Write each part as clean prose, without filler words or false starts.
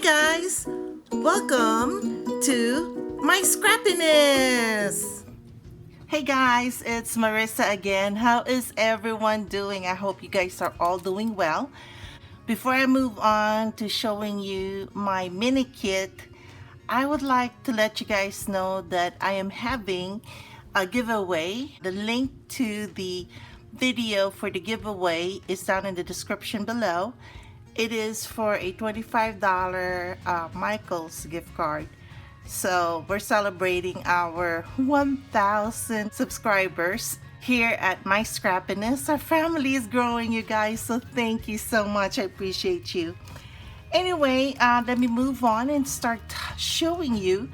guys, welcome to my scrappiness. Hey guys, it's Marissa again. How is everyone doing? I hope you guys are all doing well. Before I move on to showing you my mini kit, I would like to let you guys know that I am having a giveaway. The link to the video for the giveaway is down in the description below. It is for a $25 Michaels gift card. So we're celebrating our 1,000 subscribers here at My Scrappiness. Our family is growing, you guys, so thank you so much. I appreciate you. Anyway, let me move on and start showing you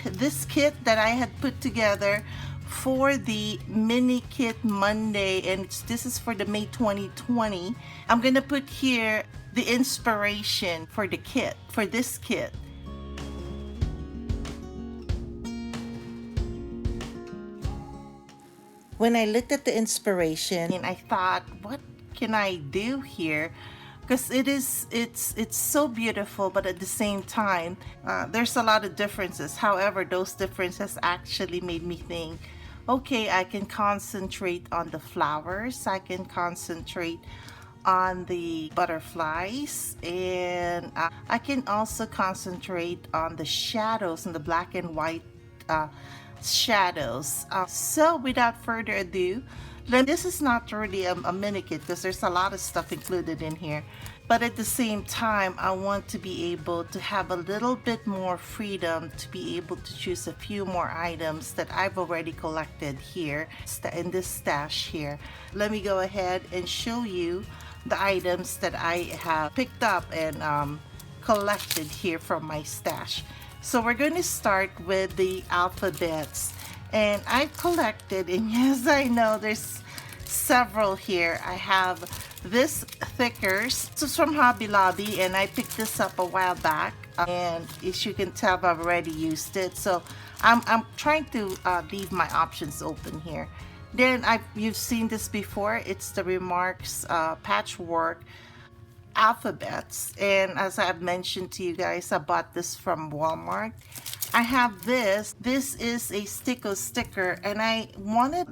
this kit that I had put together for the mini kit Monday, and this is for the May 2020. I'm gonna put here the inspiration for the kit, for this kit. When I looked at the inspiration, and I thought, what can I do here? Because it's so beautiful, but at the same time, there's a lot of differences. However, those differences actually made me think, okay, I can concentrate on the flowers, I can concentrate on the butterflies, and I can also concentrate on the shadows and the black and white shadows. So without further ado, this is not really a mini kit because there's a lot of stuff included in here, but at the same time I want to be able to have a little bit more freedom to be able to choose a few more items that I've already collected here in this stash here. Let me go ahead and show you the items that I have picked up and collected here from my stash. So we're going to start with the alphabets, and I've collected, and yes, I know there's several here. I have this thickers. This is from Hobby Lobby, and I picked this up a while back, and as you can tell, I've already used it, so I'm trying to leave my options open here. Then you've seen this before. It's the Remarks patchwork alphabets, and as I've mentioned to you guys, I bought this from Walmart. I have this is a Sticko sticker, and I wanted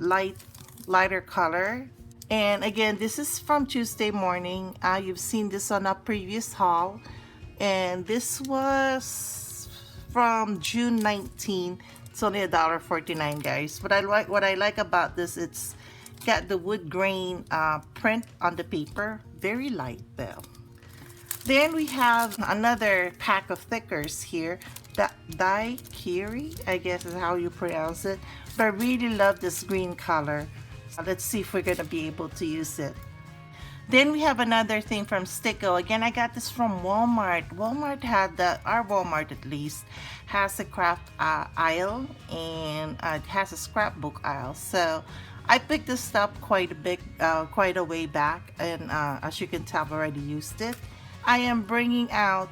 lighter color. And again, this is from Tuesday Morning. You've seen this on a previous haul, and this was from June 19. It's only $1.49, guys. What I like about this, it's got the wood grain print on the paper, very light though. Then we have another pack of thickers here, the Daiquiri, I guess is how you pronounce it, but I really love this green color. Let's see if we're gonna be able to use it. Then we have another thing from Sticko. Again, I got this from Walmart. Walmart had our Walmart at least has a craft aisle, and it has a scrapbook aisle. So I picked this up quite a way back, and as you can tell, I've already used it. I am bringing out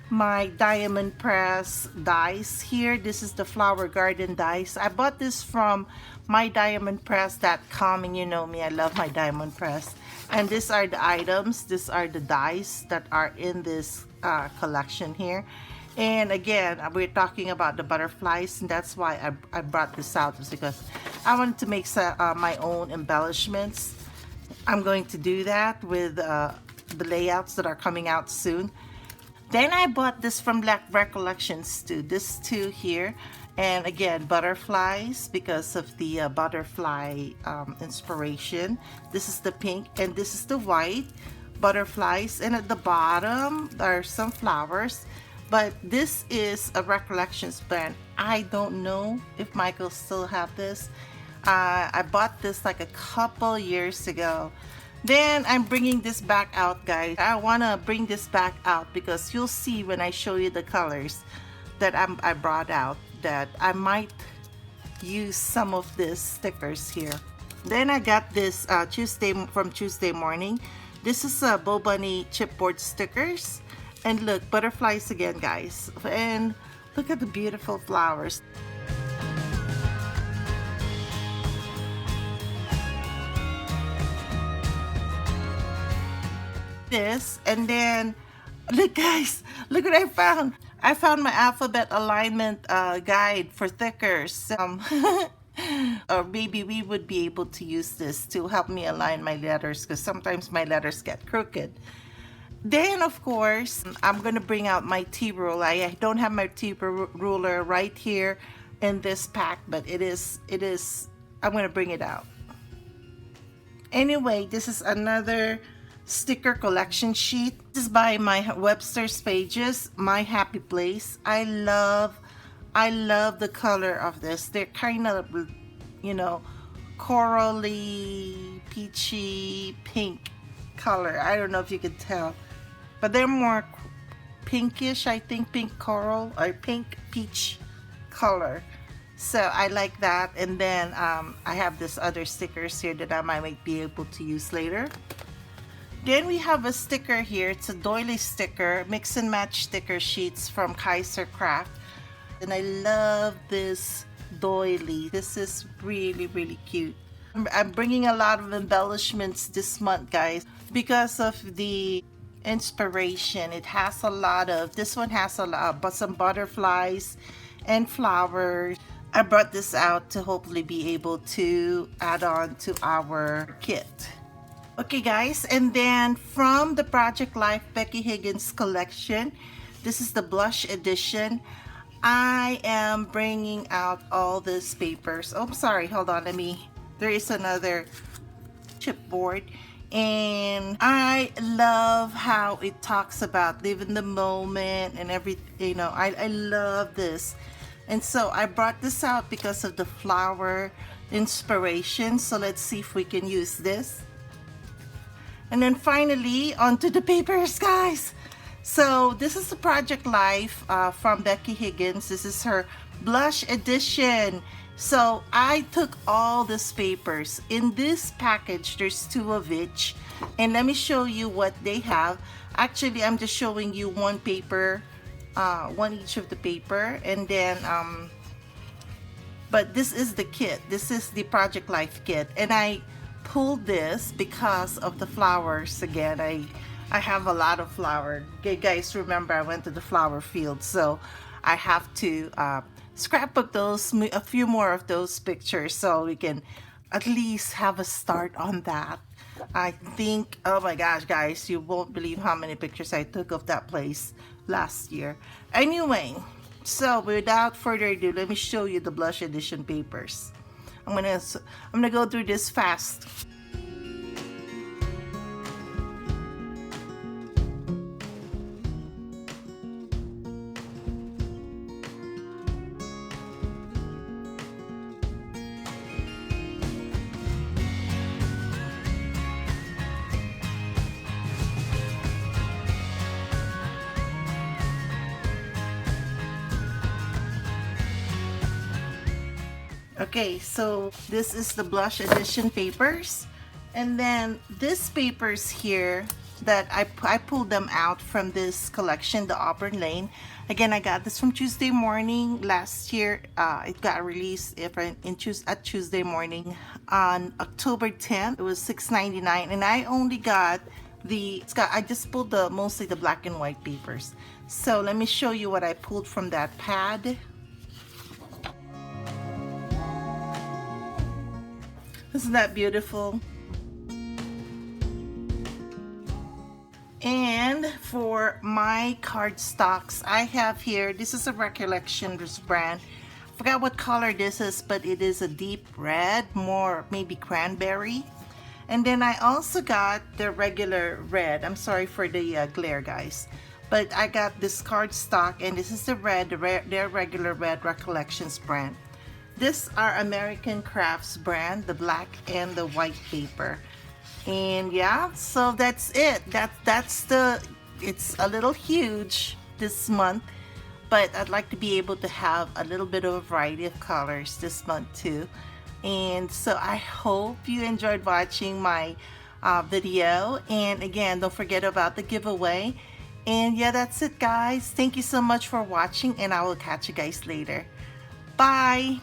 my Diamond Press dies here. This is the Flower Garden dies. I bought this from mydiamondpress.com, and you know me, I love my Diamond Press. And these are the items, these are the dies that are in this collection here. And again, we're talking about the butterflies, and that's why I brought this out, is because I wanted to make my own embellishments. I'm going to do that with the layouts that are coming out soon. Then I bought this from Black Recollections too, this two here, and again, butterflies because of the butterfly inspiration. This is the pink, and this is the white butterflies, and at the bottom there are some flowers. But this is a Recollections brand. I don't know if Michael still have this. I bought this like a couple years ago. Then I'm bringing this back out, guys. I want to bring this back out because you'll see when I show you the colors that I brought out that I might use some of these stickers here. Then I got this from Tuesday Morning. This is Bo Bunny chipboard stickers. And look, butterflies again, guys. And look at the beautiful flowers. This, and then Look, guys, look what I found. I found my alphabet alignment guide for thickers. Or maybe we would be able to use this to help me align my letters because sometimes my letters get crooked. Then, of course, I'm going to bring out my T-ruler. I don't have my T-ruler right here in this pack, but I'm going to bring it out. Anyway, this is another sticker collection sheet. This is by my Webster's Pages, My Happy Place. I love the color of this. They're kind of, you know, corally, peachy, pink color. I don't know if you could tell, but they're more pinkish, I think, pink coral or pink peach color. So I like that. And then I have this other stickers here that I might be able to use later. Then we have a sticker here. It's a doily sticker, mix and match sticker sheets from Kaiser Craft. And I love this doily. This is really, really cute. I'm bringing a lot of embellishments this month, guys, because of the inspiration. It has a lot of, this one has a lot, but some butterflies and flowers. I brought this out to hopefully be able to add on to our kit. Okay, guys, and then from the Project Life Becky Higgins collection, this is the blush edition. I am bringing out all these papers. Oh, I'm sorry, hold on, there is another chipboard. And I love how it talks about living the moment and everything, I love this. And so I brought this out because of the flower inspiration. So let's see if we can use this. And then finally, onto the papers, guys. So this is the Project Life from Becky Higgins. This is her blush edition. So I took all these papers. In this package, there's 2 of each. And let me show you what they have. Actually, I'm just showing you one paper, one each of the paper. And then, but this is the kit. This is the Project Life kit. And I pulled this because of the flowers. Again, I have a lot of flower. Okay, guys, remember I went to the flower field, so I have to scrapbook those, a few more of those pictures so we can at least have a start on that. I think, oh my gosh, guys, you won't believe how many pictures I took of that place last year. Anyway, so without further ado, let me show you the blush edition papers. I'm gonna go through this fast. Okay, so this is the blush edition papers, and then this papers here that I pulled them out from this collection, the Auburn Lane. Again, I got this from Tuesday Morning last year. It got released at Tuesday Morning on October 10th. It was $6.99, and I only got I just pulled mostly the black and white papers. So let me show you what I pulled from that pad. Isn't that beautiful? And for my cardstocks, I have here, this is a Recollections brand. I forgot what color this is, but it is a deep red, more maybe cranberry. And then I also got the regular red. I'm sorry for the glare, guys. But I got this cardstock, and this is the red, their regular red Recollections brand. This are American Crafts brand, the black and the white paper. And yeah, so that's it. It's a little huge this month, but I'd like to be able to have a little bit of a variety of colors this month too. And so I hope you enjoyed watching my video. And again, don't forget about the giveaway. And yeah, that's it, guys. Thank you so much for watching, and I will catch you guys later. Bye.